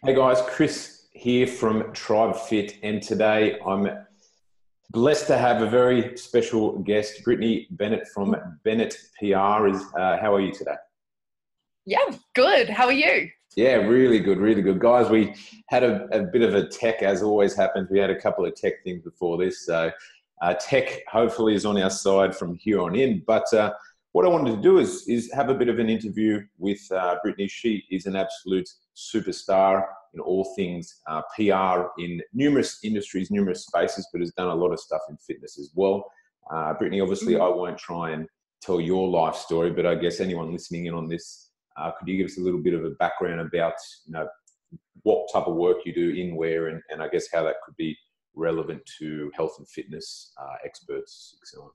Hey guys, Chris here from Tribefit, and today I'm blessed to have a very special guest, Brittany Bennett from Bennett PR. How are you today? Yeah, good. How are you? Yeah, really good, really good. Guys, we had a bit of a tech, as always happens. We had a couple of tech things before this, so tech hopefully is on our side from here on in. But what I wanted to do is have a bit of an interview with Brittany. She is an absolute superstar in all things PR in numerous industries, numerous spaces, but has done a lot of stuff in fitness as well. Brittany, obviously, I won't try and tell your life story, but I guess anyone listening in on this, could you give us a little bit of a background about, what type of work you do in where, and I guess how that could be relevant to health and fitness experts, etc.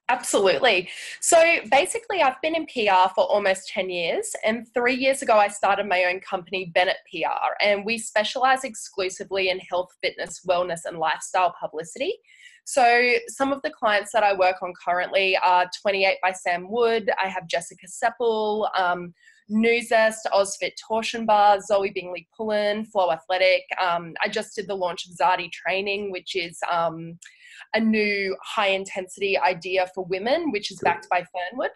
Absolutely. So basically, I've been in PR for almost 10 years. And 3 years ago, I started my own company, Bennett PR. And we specialize exclusively in health, fitness, wellness, and lifestyle publicity. So some of the clients that I work on currently are 28 by Sam Wood. I have Jessica Seppel, Newzest, Ozfit Torsion Bar, Zoe Bingley Pullen, Flow Athletic. I just did the launch of Zadi Training, which is a new high intensity idea for women, which is backed by Fernwood.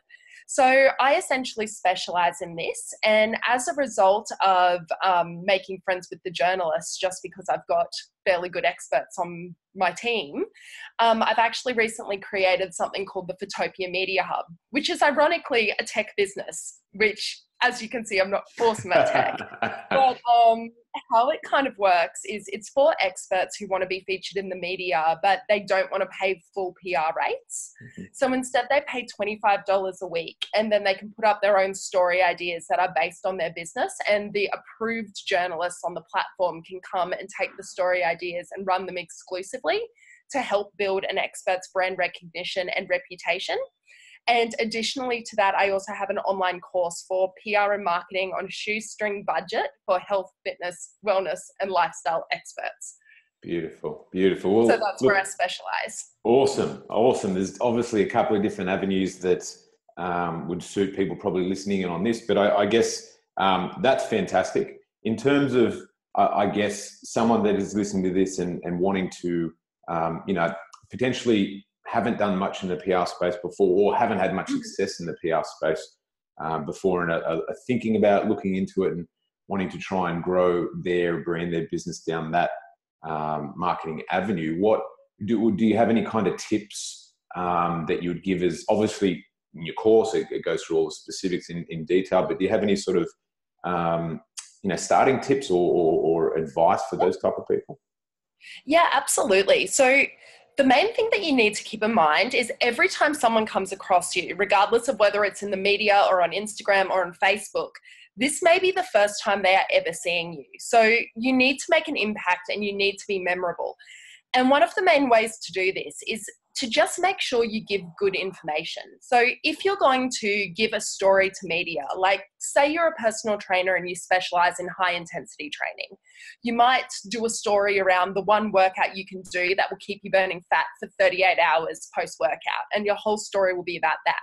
So I essentially specialize in this. And as a result of making friends with the journalists, just because I've got fairly good experts on my team, I've actually recently created something called the Photopia Media Hub, which is ironically a tech business, which, as you can see, I'm not forcing my tech. But how it kind of works is it's for experts who want to be featured in the media, but they don't want to pay full PR rates. So instead they pay $25 a week, and then they can put up their own story ideas that are based on their business, and the approved journalists on the platform can come and take the story ideas and run them exclusively to help build an expert's brand recognition and reputation. And additionally to that, I also have an online course for PR and marketing on a shoestring budget for health, fitness, wellness, and lifestyle experts. Beautiful, beautiful. Well, So that's where I specialize. Awesome, awesome. There's obviously a couple of different avenues that would suit people probably listening in on this, but I guess that's fantastic. In terms of, I guess, someone that is listening to this and wanting to, potentially haven't done much in the PR space before, or haven't had much success in the PR space before, and are thinking about looking into it and wanting to try and grow their brand, their business down that marketing avenue. What do you have any kind of tips that you would give as, obviously in your course, it goes through all the specifics in detail, but do you have any sort of, starting tips or advice for those type of people? Yeah, absolutely. So the main thing that you need to keep in mind is every time someone comes across you, regardless of whether it's in the media or on Instagram or on Facebook, this may be the first time they are ever seeing you. So you need to make an impact and you need to be memorable. And one of the main ways to do this is to just make sure you give good information. So if you're going to give a story to media, like say you're a personal trainer and you specialize in high intensity training, you might do a story around the one workout you can do that will keep you burning fat for 38 hours post workout, and your whole story will be about that.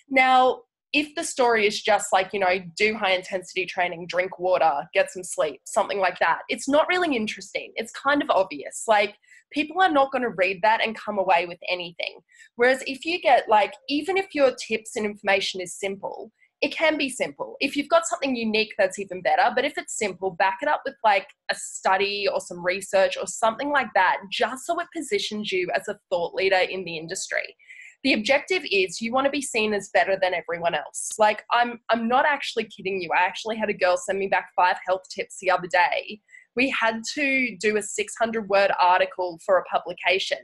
Now, if the story is just like, do high intensity training, drink water, get some sleep, something like that, it's not really interesting. It's kind of obvious. Like, people are not going to read that and come away with anything. Whereas if you get even if your tips and information is simple, it can be simple. If you've got something unique, that's even better. But if it's simple, back it up with a study or some research or something like that, just so it positions you as a thought leader in the industry. The objective is you want to be seen as better than everyone else. I'm not actually kidding you. I actually had a girl send me back 5 health tips the other day. We had to do a 600-word article for a publication.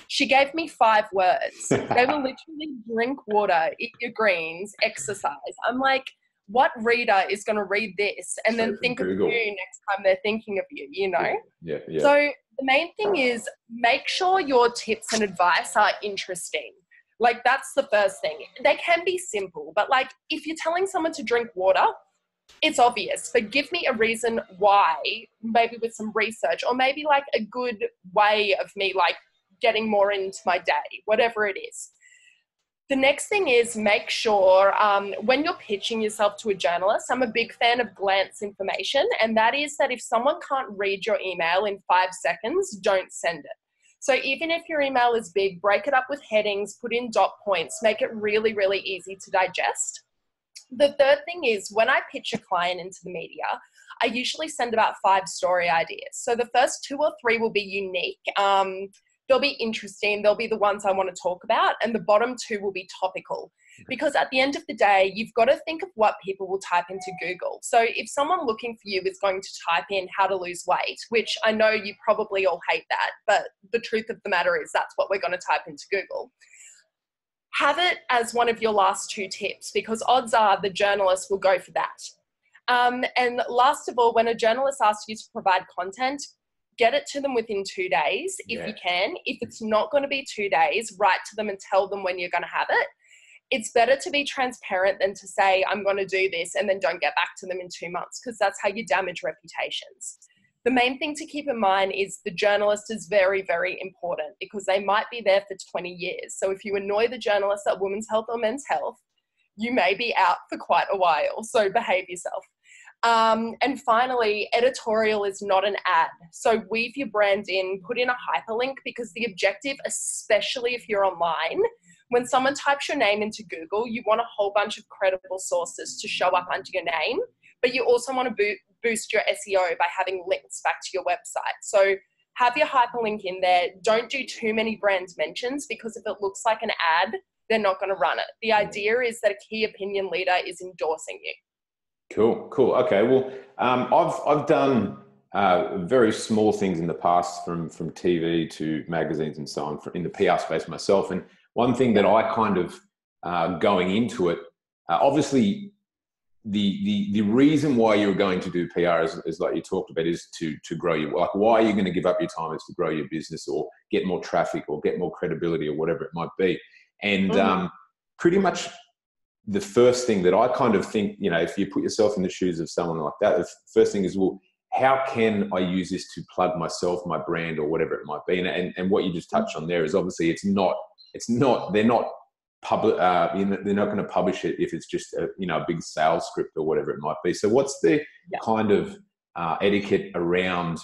She gave me 5 words. They were literally drink water, eat your greens, exercise. I'm like, what reader is going to read this and then think of you next time they're thinking of you, Yeah. So the main thing is make sure your tips and advice are interesting. That's the first thing. They can be simple, but if you're telling someone to drink water, it's obvious, but give me a reason why, maybe with some research, or maybe a good way of me getting more into my day, whatever it is. The next thing is make sure when you're pitching yourself to a journalist, I'm a big fan of glance information, and that is that if someone can't read your email in 5 seconds, don't send it. So even if your email is big, break it up with headings, put in dot points, make it really, really easy to digest. The third thing is when I pitch a client into the media, I usually send about 5 story ideas. So the first 2 or 3 will be unique. They'll be interesting. They'll be the ones I want to talk about. And the bottom 2 will be topical. Because at the end of the day, you've got to think of what people will type into Google. So if someone looking for you is going to type in how to lose weight, which I know you probably all hate that, but the truth of the matter is that's what we're going to type into Google. Have it as one of your last 2 tips, because odds are the journalist will go for that. And last of all, when a journalist asks you to provide content, get it to them within 2 days if you can. If it's not going to be 2 days, write to them and tell them when you're going to have it. It's better to be transparent than to say, I'm going to do this, and then don't get back to them in 2 months, because that's how you damage reputations. The main thing to keep in mind is the journalist is very, very important, because they might be there for 20 years. So if you annoy the journalist at Women's Health or Men's Health, you may be out for quite a while. So behave yourself. And finally, editorial is not an ad. So weave your brand in, put in a hyperlink, because the objective, especially if you're online, when someone types your name into Google, you want a whole bunch of credible sources to show up under your name, but you also want to boost your SEO by having links back to your website. So have your hyperlink in there. Don't do too many brand mentions, because if it looks like an ad, they're not going to run it. The idea is that a key opinion leader is endorsing you. Cool. Okay. Well, I've done very small things in the past, from TV to magazines and so on, in the PR space myself. And one thing that I kind of going into it, obviously, the reason why you're going to do PR is like you talked about, is to grow your, like, why are you going to give up your time is to grow your business or get more traffic or get more credibility or whatever it might be. And pretty much the first thing that I kind of think, if you put yourself in the shoes of someone like that, the first thing is, well, how can I use this to plug myself, my brand, or whatever it might be? And what you just touched on there is, obviously they're not public, they're not going to publish it if it's just a big sales script or whatever it might be. So what's the kind of etiquette around,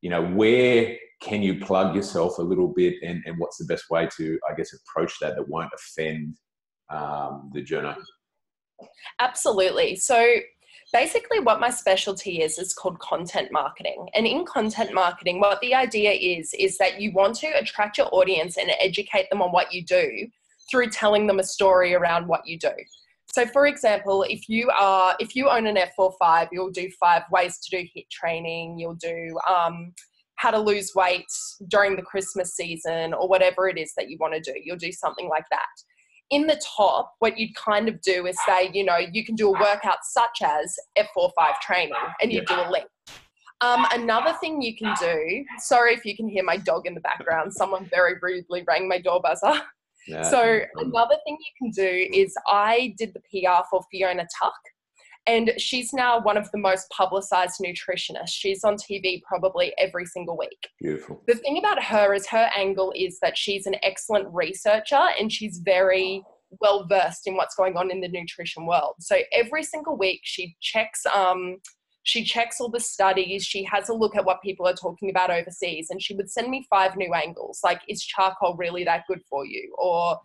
where can you plug yourself a little bit, and what's the best way to, I guess, approach that won't offend the journal? Absolutely. So basically what my specialty is called content marketing. And in content marketing, what the idea is that you want to attract your audience and educate them on what you do through telling them a story around what you do. So for example, if you own an F45, you'll do 5 ways to do HIIT training. You'll do how to lose weight during the Christmas season, or whatever it is that you want to do. You'll do something like that. In the top, what you'd kind of do is say, you can do a workout such as F45 training, and you do a link. Another thing you can do, sorry if you can hear my dog in the background, someone very rudely rang my door buzzer. So another thing you can do is, I did the PR for Fiona Tuck, and she's now one of the most publicized nutritionists. She's on TV probably every single week. Beautiful. The thing about her is, her angle is that she's an excellent researcher, and she's very well versed in what's going on in the nutrition world. So every single week she checks all the studies. She has a look at what people are talking about overseas, and she would send me 5 new angles. Like, is charcoal really that good for you? Or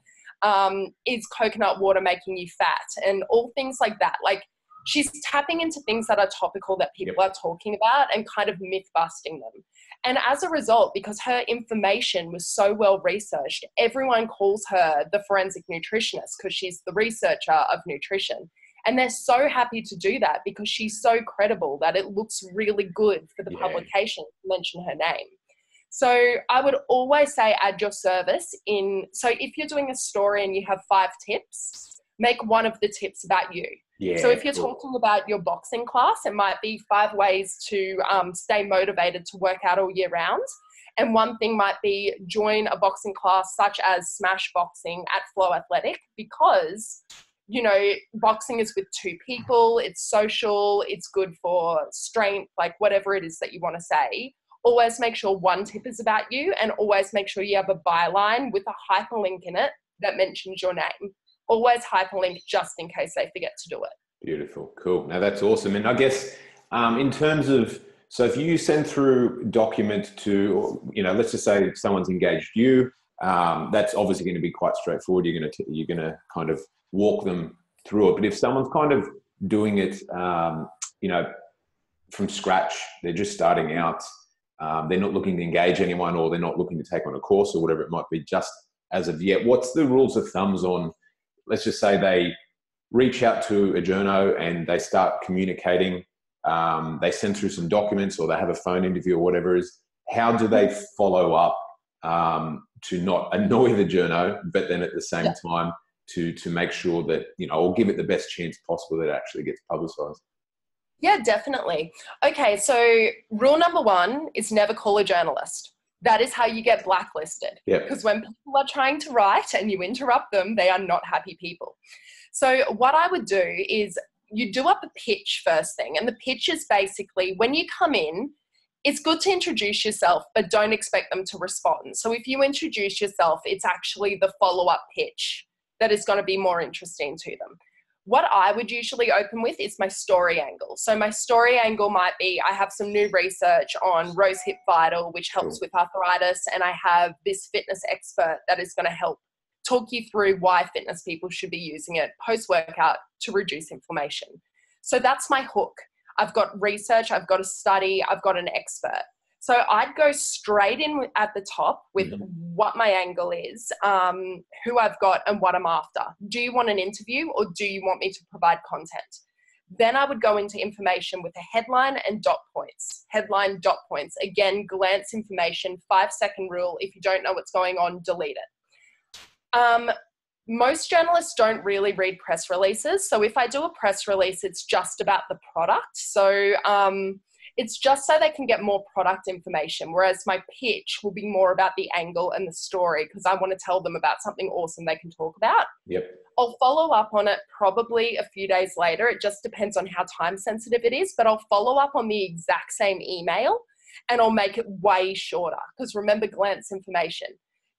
is coconut water making you fat? And all things like that. Like, she's tapping into things that are topical that people are talking about, and kind of myth busting them. And as a result, because her information was so well researched, everyone calls her the forensic nutritionist, because she's the researcher of nutrition. And they're so happy to do that, because she's so credible that it looks really good for the publication to mention her name. So I would always say add your service in. So if you're doing a story and you have 5 tips, make one of the tips about you. So if you're talking about your boxing class, it might be 5 ways to stay motivated to work out all year round. And one thing might be, join a boxing class such as Smash Boxing at Flow Athletic, because, boxing is with 2 people, it's social, it's good for strength, like whatever it is that you want to say. Always make sure 1 tip is about you, and always make sure you have a byline with a hyperlink in it that mentions your name. always hyperlink just in case they forget to do it. Beautiful. Cool. Now that's awesome. And I guess in terms of, so if you send through document to, let's just say someone's engaged you, that's obviously going to be quite straightforward. You're going to kind of walk them through it. But if someone's kind of doing it, from scratch, they're just starting out, they're not looking to engage anyone, or they're not looking to take on a course or whatever it might be just as of yet, what's the rules of thumbs on, let's just say they reach out to a journo and they start communicating, they send through some documents or they have a phone interview or whatever it is, how do they follow up to not annoy the journo, but then at the same time to make sure that, or give it the best chance possible that it actually gets publicized? Yeah, definitely. Okay, so rule number 1 is never call a journalist. That is how you get blacklisted. Because when people are trying to write and you interrupt them, they are not happy people. So what I would do is you do up a pitch first thing. And the pitch is basically when you come in, it's good to introduce yourself, but don't expect them to respond. So if you introduce yourself, it's actually the follow-up pitch that is going to be more interesting to them. What I would usually open with is my story angle. So my story angle might be, I have some new research on Rose Hip Vital, which helps with arthritis. And I have this fitness expert that is going to help talk you through why fitness people should be using it post-workout to reduce inflammation. So that's my hook. I've got research, I've got a study, I've got an expert. So I'd go straight in at the top with what my angle is, who I've got and what I'm after. Do you want an interview or do you want me to provide content? Then I would go into information with a headline and dot points. Headline, dot points. Again, glance information, 5-second rule. If you don't know what's going on, delete it. Most journalists don't really read press releases. So if I do a press release, it's just about the product. So it's just so they can get more product information, whereas my pitch will be more about the angle and the story because I want to tell them about something awesome they can talk about. I'll follow up on it probably a few days later. It just depends on how time sensitive it is, but I'll follow up on the exact same email and I'll make it way shorter because remember, glance information.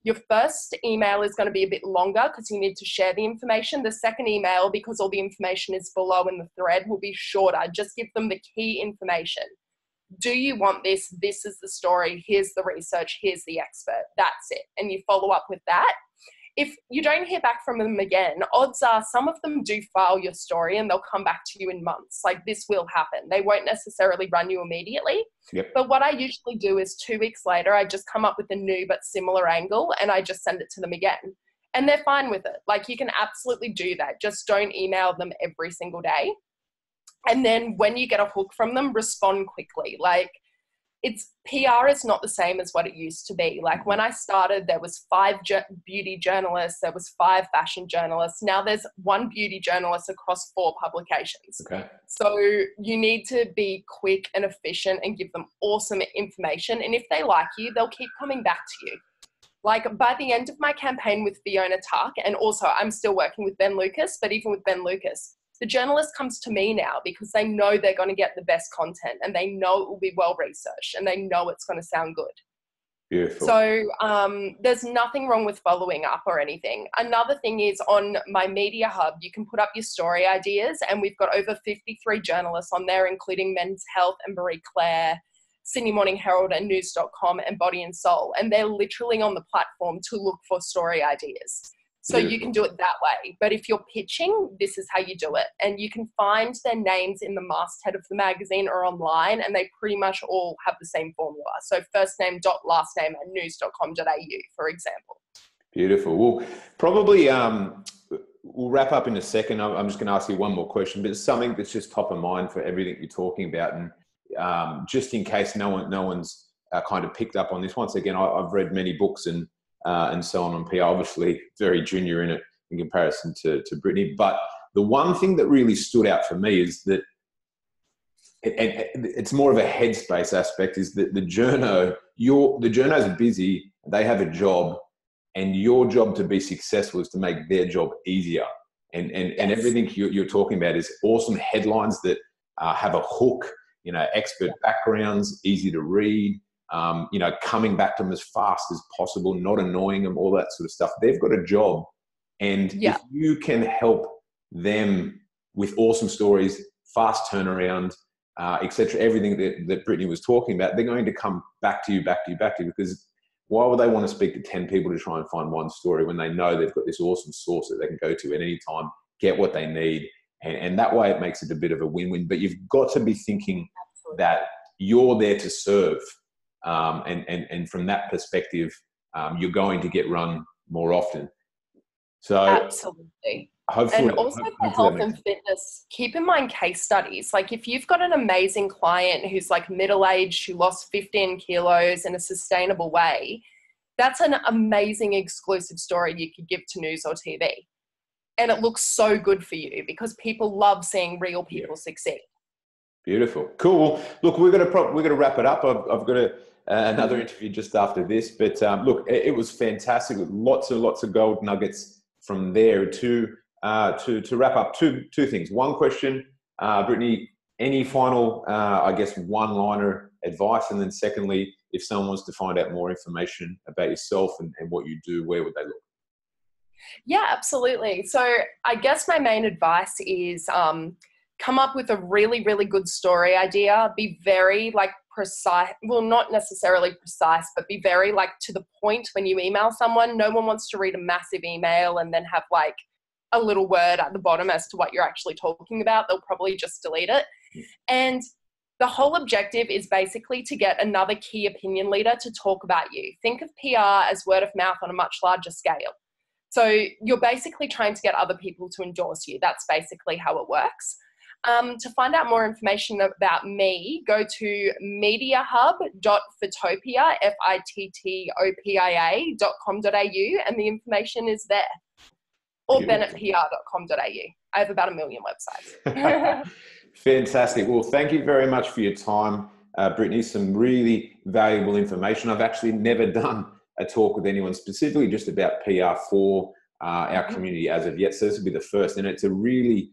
Your first email is going to be a bit longer because you need to share the information. The second email, because all the information is below in the thread, will be shorter. Just give them the key information. Do you want this? This is the story. Here's the research. Here's the expert. That's it. And you follow up with that. If you don't hear back from them again, odds are some of them do file your story and they'll come back to you in months. Like this will happen. They won't necessarily run you immediately. But what I usually do is 2 weeks later, I just come up with a new but similar angle and I just send it to them again. And they're fine with it. Like you can absolutely do that. Just don't email them every single day. And then when you get a hook from them, respond quickly. Like PR is not the same as what it used to be. Like when I started, there was 5 beauty journalists, there was 5 fashion journalists. Now there's 1 beauty journalist across 4 publications. So you need to be quick and efficient and give them awesome information. And if they like you, they'll keep coming back to you. Like by the end of my campaign with Fiona Tuck, and also I'm still working with Ben Lucas, but even with Ben Lucas, the journalist comes to me now because they know they're going to get the best content and they know it will be well researched and they know it's going to sound good. Beautiful. So there's nothing wrong with following up or anything. Another thing is on my media hub, you can put up your story ideas and we've got over 53 journalists on there, including Men's Health and Marie Claire, Sydney Morning Herald and News.com and Body and Soul. And they're literally on the platform to look for story ideas. So you can do it that way. But if you're pitching, this is how you do it. And you can find their names in the masthead of the magazine or online, and they pretty much all have the same formula. So first name dot last name at news.com.au, for example. Beautiful. Well, probably we'll wrap up in a second. I'm just going to ask you one more question, but it's something that's just top of mind for everything you're talking about. And just in case no one's kind of picked up on this, once again, I've read many books and so on PR, obviously very junior in it in comparison to Brittany. But the one thing that really stood out for me is that, and it's more of a headspace aspect, is that the journos are busy, they have a job, and your job to be successful is to make their job easier. And everything you're talking about is awesome headlines that have a hook, expert backgrounds, easy to read. Coming back to them as fast as possible, not annoying them, all that sort of stuff. They've got a job And Yeah. if you can help them with awesome stories, fast turnaround, etc., everything that Brittany was talking about, they're going to come back to you, because why would they want to speak to 10 people to try and find one story when they know they've got this awesome source that they can go to at any time, get what they need, and that way it makes it a bit of a win-win. But you've got to be thinking that you're there to serve, and from that perspective, you're going to get run more often. So Absolutely. hopefully, And also for health and fitness, keep in mind case studies. Like if you've got an amazing client who's like middle-aged, who lost 15 kilos in a sustainable way, that's an amazing exclusive story you could give to news or TV. And it looks so good for you because people love seeing real people succeed. Beautiful. Cool. Look, we're going to wrap it up. I've got another interview just after this, but look, it was fantastic. Lots of gold nuggets from there. To wrap up, two things. One question, Brittany, any final, I guess, one-liner advice? And then secondly, if someone wants to find out more information about yourself and what you do, where would they look? Yeah, absolutely. So I guess my main advice is come up with a really, really good story idea. Be very precise. Well, not necessarily precise, but be very to the point when you email someone. No one wants to read a massive email and then have a little word at the bottom as to what you're actually talking about. They'll probably just delete it. And the whole objective is basically to get another key opinion leader to talk about you. Think of PR as word of mouth on a much larger scale. So you're basically trying to get other people to endorse you. That's basically how it works. To find out more information about me, go to mediahub.fittopia, fittopia.com.au, and the information is there. Or bennettpr.com.au. I have about 1 million websites. Fantastic. Well, thank you very much for your time, Brittany. Some really valuable information. I've actually never done a talk with anyone specifically just about PR for our community as of yet. So this will be the first, and it's a really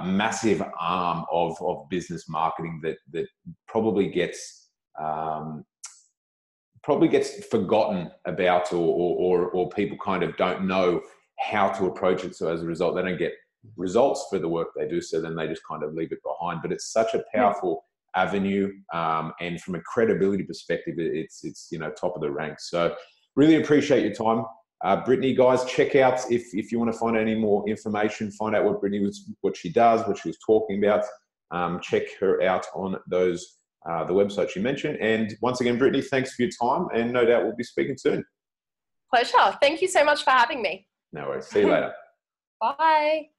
massive arm of business marketing that probably gets forgotten about, or people kind of don't know how to approach it. So as a result, they don't get results for the work they do. So then they just kind of leave it behind. But it's such a powerful avenue, and from a credibility perspective, it's top of the ranks. So really appreciate your time, Brittany. Guys, check out if you want to find any more information, find out what Brittany what she does, what she was talking about. Check her out on those the websites you mentioned. And once again, Brittany, thanks for your time, and no doubt we'll be speaking soon. Pleasure. Thank you so much for having me. No worries. See you later. Bye.